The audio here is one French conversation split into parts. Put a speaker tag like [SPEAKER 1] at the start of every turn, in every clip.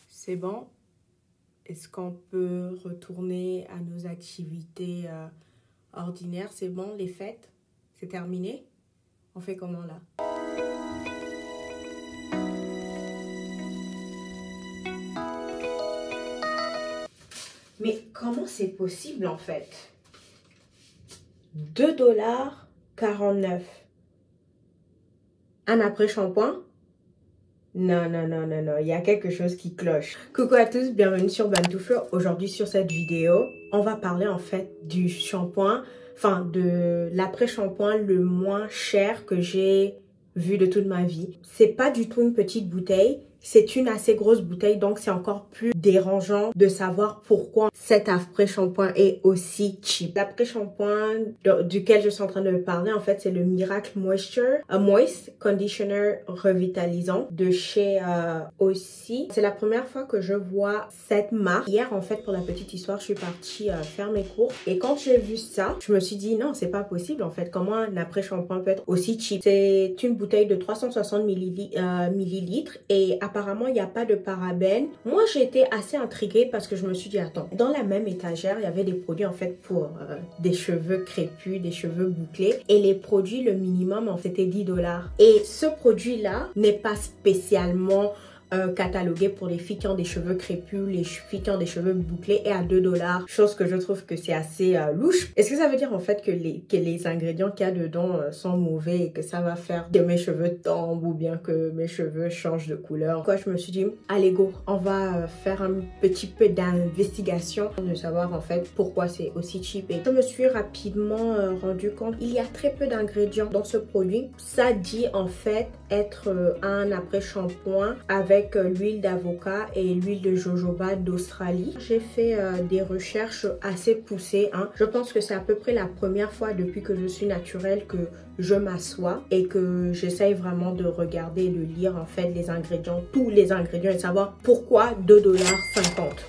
[SPEAKER 1] C'est bon? Est-ce qu'on peut retourner à nos activités ordinaires? C'est bon, les fêtes? C'est terminé? On fait comment là? Mais comment c'est possible en fait? 2,49 $. Un après-shampoing? Non, non, non, non, non, il y a quelque chose qui cloche. Coucou à tous, bienvenue sur Bantoufle. Aujourd'hui sur cette vidéo, on va parler en fait du shampoing, enfin de l'après-shampoing le moins cher que j'ai vu de toute ma vie. C'est pas du tout une petite bouteille. C'est une assez grosse bouteille, donc c'est encore plus dérangeant de savoir pourquoi cet après-shampoing est aussi cheap. L'après-shampoing duquel je suis en train de parler, en fait, c'est le Miracle Moisture Moist Conditioner Revitalisant de chez Aussie. C'est la première fois que je vois cette marque. Hier, en fait, pour la petite histoire, je suis partie faire mes cours. Et quand j'ai vu ça, je me suis dit, non, c'est pas possible, en fait. Comment un après-shampoing peut être aussi cheap? C'est une bouteille de 360 millilitres et apparemment, il n'y a pas de parabènes. Moi, j'ai été assez intriguée parce que je me suis dit, attends, dans la même étagère, il y avait des produits en fait pour des cheveux crépus, des cheveux bouclés. Et les produits, le minimum, en fait, c'était 10 $. Et ce produit-là n'est pas spécialement catalogué pour les filles qui ont des cheveux crépus, les filles qui ont des cheveux bouclés et à 2 $. Chose que je trouve que c'est assez louche. Est-ce que ça veut dire en fait que les ingrédients qu'il y a dedans sont mauvais et que ça va faire que mes cheveux tombent ou bien que mes cheveux changent de couleur? Quoi, je me suis dit, allez go, on va faire un petit peu d'investigation de savoir en fait pourquoi c'est aussi cheap. Et je me suis rapidement rendu compte il y a très peu d'ingrédients dans ce produit. Ça dit en fait être un après-shampoing avec l'huile d'avocat et l'huile de jojoba d'Australie. J'ai fait des recherches assez poussées. Je pense que c'est à peu près la première fois depuis que je suis naturelle que je m'assois et que j'essaye vraiment de regarder et de lire en fait les ingrédients, tous les ingrédients et savoir pourquoi 2,50 $.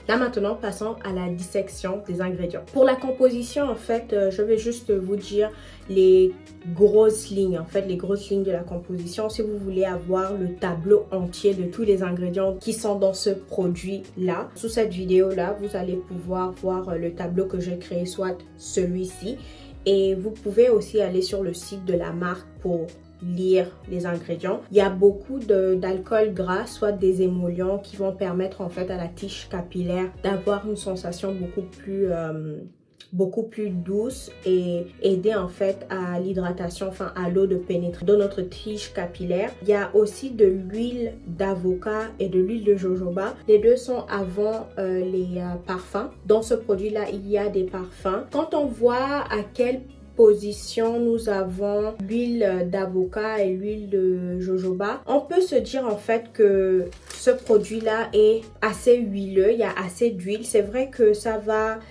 [SPEAKER 1] Là maintenant, passons à la dissection des ingrédients. Pour la composition, en fait, je vais juste vous dire les grosses lignes, en fait, les grosses lignes de la composition. Si vous voulez avoir le tableau entier de tous les ingrédients qui sont dans ce produit-là, sous cette vidéo-là, vous allez pouvoir voir le tableau que j'ai créé, soit celui-ci. Et vous pouvez aussi aller sur le site de la marque pour lire les ingrédients. Il y a beaucoup d'alcool gras, soit des émollients qui vont permettre en fait à la tige capillaire d'avoir une sensation beaucoup plus douce et aider en fait à l'hydratation, enfin à l'eau de pénétrer dans notre tige capillaire. Il y a aussi de l'huile d'avocat et de l'huile de jojoba. Les deux sont avant les parfums. Dans ce produit-là, il y a des parfums. Quand on voit à quelle position nous avons l'huile d'avocat et l'huile de jojoba, on peut se dire en fait que ce produit là est assez huileux, il y a assez d'huile. C'est vrai que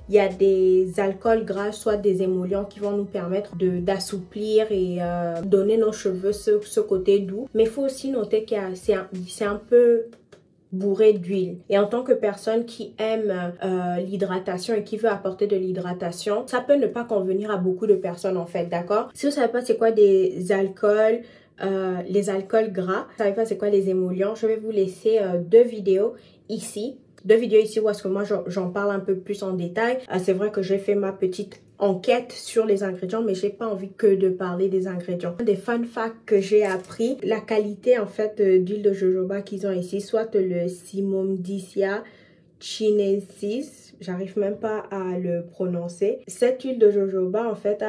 [SPEAKER 1] il y a des alcools gras, soit des émollients qui vont nous permettre d'assouplir et donner nos cheveux ce côté doux, mais il faut aussi noter que c'est un peu bourré d'huile. Et en tant que personne qui aime l'hydratation et qui veut apporter de l'hydratation, ça peut ne pas convenir à beaucoup de personnes en fait, d'accord? Si vous savez pas c'est quoi des alcools, les alcools gras, vous savez pas c'est quoi les émollients, je vais vous laisser deux vidéos ici où est-ce que moi j'en parle un peu plus en détail. C'est vrai que j'ai fait ma petite enquête sur les ingrédients, mais j'ai pas envie que de parler des ingrédients. Des fun facts que j'ai appris, la qualité en fait d'huile de jojoba qu'ils ont ici, soit le Simondicia chinensis, j'arrive même pas à le prononcer. Cette huile de jojoba en fait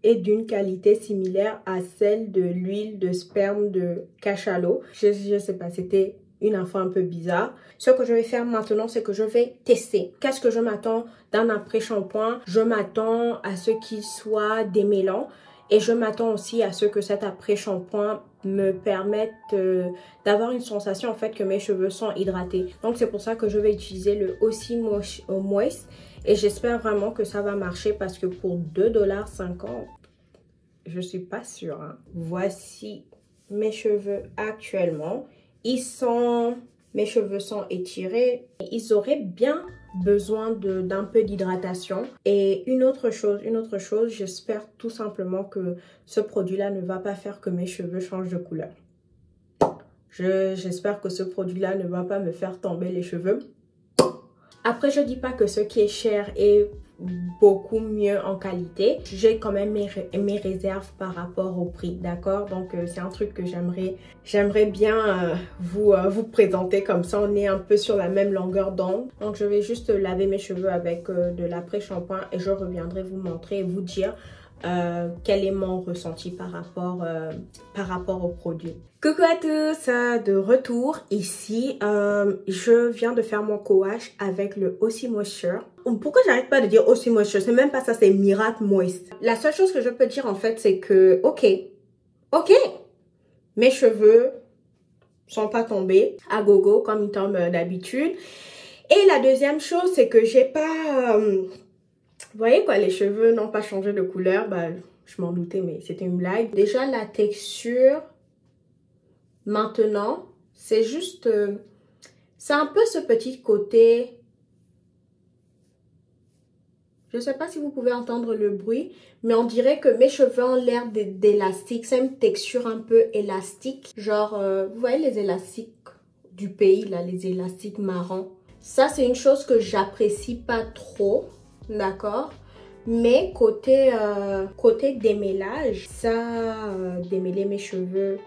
[SPEAKER 1] est d'une qualité similaire à celle de l'huile de sperme de cachalot. Je sais pas, c'était une info un peu bizarre. Ce que je vais faire maintenant, c'est que je vais tester. Qu'est-ce que je m'attends d'un après-shampoing? Je m'attends à ce qu'il soit démêlant et je m'attends aussi à ce que cet après-shampoing me permette d'avoir une sensation en fait que mes cheveux sont hydratés. Donc c'est pour ça que je vais utiliser le Aussie Moist et j'espère vraiment que ça va marcher parce que pour 2,50 $, je suis pas sûre. Voici mes cheveux actuellement. Mes cheveux sont étirés. Ils auraient bien besoin d'un peu d'hydratation. Et une autre chose, j'espère tout simplement que ce produit-là ne va pas faire que mes cheveux changent de couleur. J'espère que ce produit-là ne va pas me faire tomber les cheveux. Après, je dis pas que ce qui est cher est beaucoup mieux en qualité. J'ai quand même mes réserves par rapport au prix, d'accord? Donc, c'est un truc que j'aimerais bien vous présenter, comme ça on est un peu sur la même longueur d'onde. Donc, je vais juste laver mes cheveux avec de l'après-shampoing et je reviendrai vous montrer et vous dire quel est mon ressenti par rapport au produit. Coucou à tous, de retour ici. Je viens de faire mon co-wash avec le Aussie Moisture. Pourquoi j'arrête pas de dire Aussie Moisture? C'est même pas ça, c'est Miracle Moist. La seule chose que je peux dire en fait, c'est que ok, mes cheveux sont pas tombés à gogo comme ils tombent d'habitude. Et la deuxième chose, c'est que j'ai pas... vous voyez quoi, les cheveux n'ont pas changé de couleur. Bah, je m'en doutais, mais c'était une blague. Déjà, la texture, maintenant, c'est juste... c'est un peu ce petit côté... Je ne sais pas si vous pouvez entendre le bruit, mais on dirait que mes cheveux ont l'air d'élastique. C'est une texture un peu élastique. Genre, vous voyez les élastiques du pays, là, les élastiques marrons. Ça, c'est une chose que j'apprécie pas trop. D'accord, mais côté démêlage, ça a démêlé mes cheveux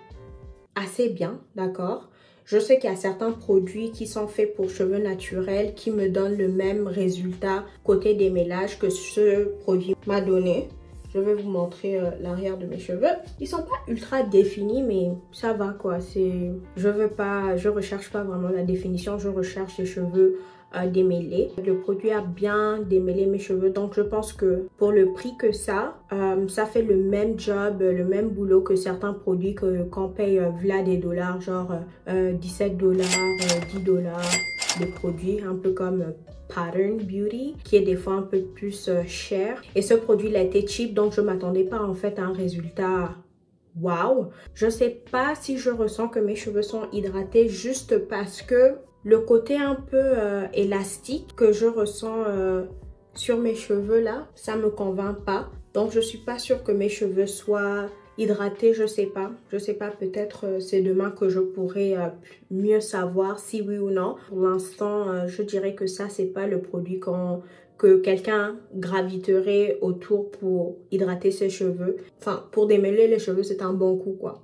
[SPEAKER 1] assez bien, d'accord. Je sais qu'il y a certains produits qui sont faits pour cheveux naturels qui me donnent le même résultat côté démêlage que ce produit m'a donné. Je vais vous montrer l'arrière de mes cheveux. Ils sont pas ultra définis, mais ça va quoi. Je recherche pas vraiment la définition, je recherche les cheveux démêlés. Le produit a bien démêlé mes cheveux, donc je pense que pour le prix que ça fait le même job, le même boulot que certains produits qu'on paye v'là des dollars, genre 17 dollars, 10 dollars, des produits un peu comme Pattern Beauty, qui est des fois un peu plus cher. Et ce produit, il a été cheap, donc je m'attendais pas en fait à un résultat wow. Je sais pas si je ressens que mes cheveux sont hydratés juste parce que le côté un peu élastique que je ressens sur mes cheveux là, ça me convainc pas. Donc je suis pas sûre que mes cheveux soient hydratés, je sais pas, peut-être c'est demain que je pourrai mieux savoir si oui ou non. Pour l'instant, je dirais que ça c'est pas le produit que quelqu'un graviterait autour pour hydrater ses cheveux. Enfin, pour démêler les cheveux, c'est un bon coup quoi.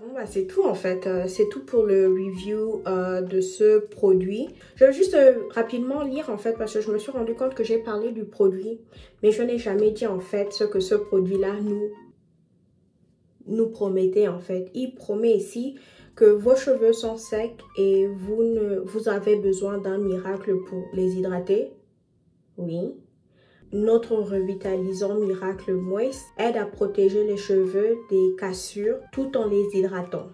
[SPEAKER 1] Bon bah c'est tout en fait, c'est tout pour le review de ce produit. Je vais juste rapidement lire en fait parce que je me suis rendu compte que j'ai parlé du produit, mais je n'ai jamais dit en fait ce que ce produit là nous promettait en fait. Il promet ici que vos cheveux sont secs et vous avez besoin d'un miracle pour les hydrater. Oui. Notre revitalisant Miracle Moist aide à protéger les cheveux des cassures tout en les hydratant,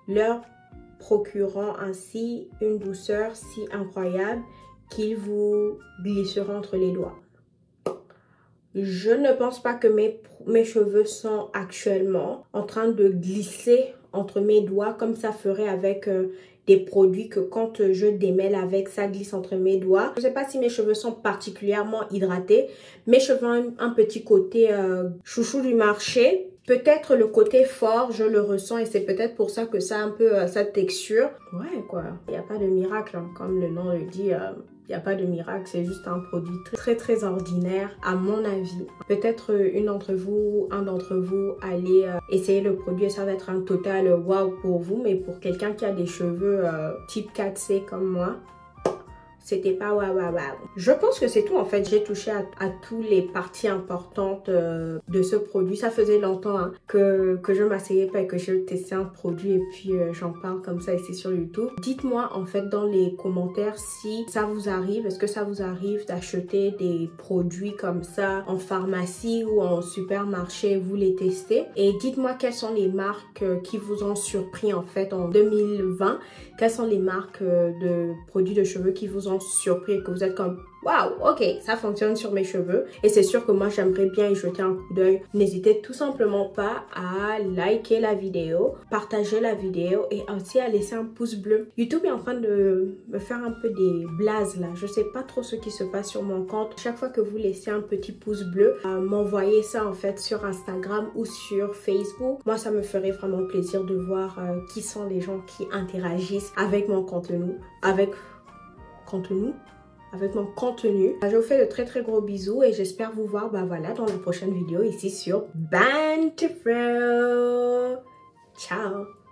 [SPEAKER 1] leur procurant ainsi une douceur si incroyable qu'ils vous glisseront entre les doigts. Je ne pense pas que mes cheveux sont actuellement en train de glisser entre mes doigts comme ça ferait avec des produits que quand je démêle avec, ça glisse entre mes doigts. Je ne sais pas si mes cheveux sont particulièrement hydratés. Mes cheveux ont un petit côté chouchou du marché. Peut-être le côté fort, je le ressens et c'est peut-être pour ça que ça a un peu cette texture. Ouais quoi, il n'y a pas de miracle, hein. Comme le nom le dit, il n'y a pas de miracle, c'est juste un produit très ordinaire à mon avis. Peut-être un d'entre vous allez essayer le produit et ça va être un total wow pour vous, mais pour quelqu'un qui a des cheveux type 4C comme moi, c'était pas waouh. Je pense que c'est tout en fait. J'ai touché à toutes les parties importantes de ce produit. Ça faisait longtemps hein, que je m'asseyais pas et que je testais un produit et puis j'en parle comme ça ici sur YouTube. Dites-moi en fait dans les commentaires si ça vous arrive. Est-ce que ça vous arrive d'acheter des produits comme ça en pharmacie ou en supermarché, vous les testez? Et dites-moi quelles sont les marques qui vous ont surpris en fait en 2020. Quelles sont les marques de produits de cheveux qui vous ont ont surpris et que vous êtes comme waouh, ok, ça fonctionne sur mes cheveux. Et c'est sûr que moi, j'aimerais bien y jeter un coup d'œil. N'hésitez tout simplement pas à liker la vidéo, partager la vidéo et aussi à laisser un pouce bleu. YouTube est en train de me faire un peu des blazes là. Je sais pas trop ce qui se passe sur mon compte. Chaque fois que vous laissez un petit pouce bleu, m'envoyez ça en fait sur Instagram ou sur Facebook. Moi, ça me ferait vraiment plaisir de voir qui sont les gens qui interagissent avec mon contenu. Avec mon contenu. Je vous fais de très très gros bisous et j'espère vous voir voilà, dans la prochaine vidéo ici sur Bantu Fro. Ciao.